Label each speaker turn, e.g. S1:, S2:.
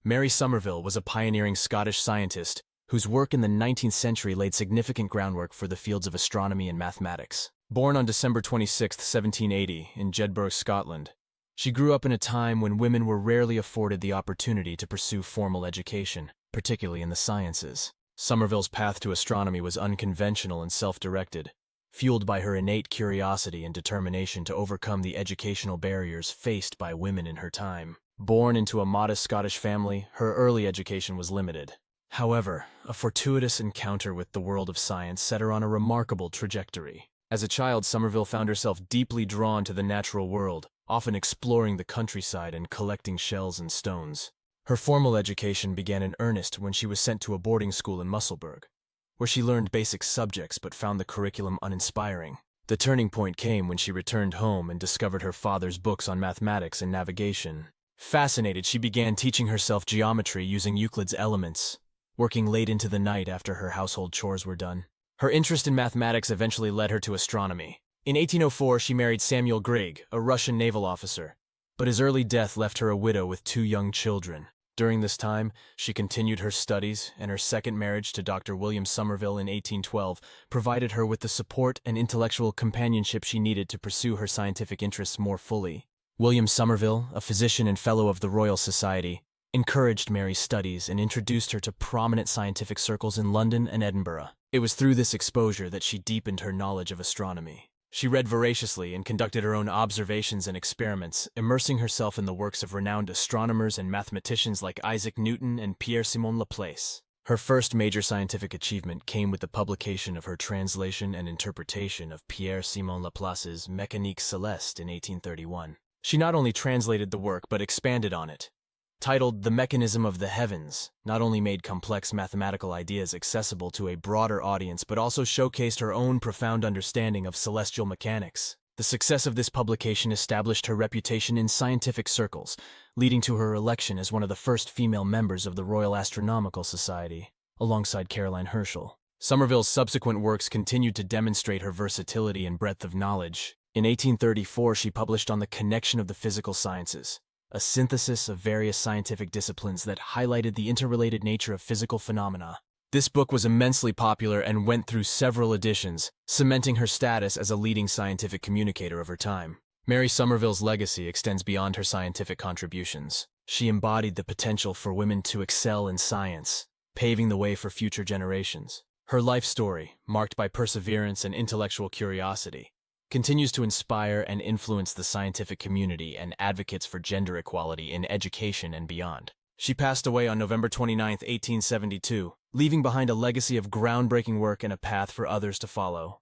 S1: Mary Somerville was a pioneering Scottish scientist whose work in the 19th century laid significant groundwork for the fields of astronomy and mathematics. Born on December 26, 1780, in Jedburgh, Scotland, she grew up in a time when women were rarely afforded the opportunity to pursue formal education, particularly in the sciences. Somerville's path to astronomy was unconventional and self-directed, fueled by her innate curiosity and determination to overcome the educational barriers faced by women in her time. Born into a modest Scottish family, her early education was limited. However, a fortuitous encounter with the world of science set her on a remarkable trajectory. As a child, Somerville found herself deeply drawn to the natural world, often exploring the countryside and collecting shells and stones. Her formal education began in earnest when she was sent to a boarding school in Musselburgh, where she learned basic subjects but found the curriculum uninspiring. The turning point came when she returned home and discovered her father's books on mathematics and navigation. Fascinated, she began teaching herself geometry using Euclid's elements, working late into the night after her household chores were done. Her interest in mathematics eventually led her to astronomy. In 1804, she married Samuel Grigg, a Russian naval officer, but his early death left her a widow with 2 young children. During this time, she continued her studies, and her second marriage to Dr. William Somerville in 1812 provided her with the support and intellectual companionship she needed to pursue her scientific interests more fully. William Somerville, a physician and fellow of the Royal Society, encouraged Mary's studies and introduced her to prominent scientific circles in London and Edinburgh. It was through this exposure that she deepened her knowledge of astronomy. She read voraciously and conducted her own observations and experiments, immersing herself in the works of renowned astronomers and mathematicians like Isaac Newton and Pierre-Simon Laplace. Her first major scientific achievement came with the publication of her translation and interpretation of Pierre-Simon Laplace's Mécanique Céleste in 1831. She not only translated the work but expanded on it. Titled The Mechanism of the Heavens, not only made complex mathematical ideas accessible to a broader audience but also showcased her own profound understanding of celestial mechanics. The success of this publication established her reputation in scientific circles, leading to her election as one of the first female members of the Royal Astronomical Society, alongside Caroline Herschel. Somerville's subsequent works continued to demonstrate her versatility and breadth of knowledge. In 1834, she published on the connection of the physical sciences, a synthesis of various scientific disciplines that highlighted the interrelated nature of physical phenomena. This book was immensely popular and went through several editions, cementing her status as a leading scientific communicator of her time. Mary Somerville's legacy extends beyond her scientific contributions. She embodied the potential for women to excel in science, paving the way for future generations. Her life story, marked by perseverance and intellectual curiosity, continues to inspire and influence the scientific community and advocates for gender equality in education and beyond. She passed away on November 29, 1872, leaving behind a legacy of groundbreaking work and a path for others to follow.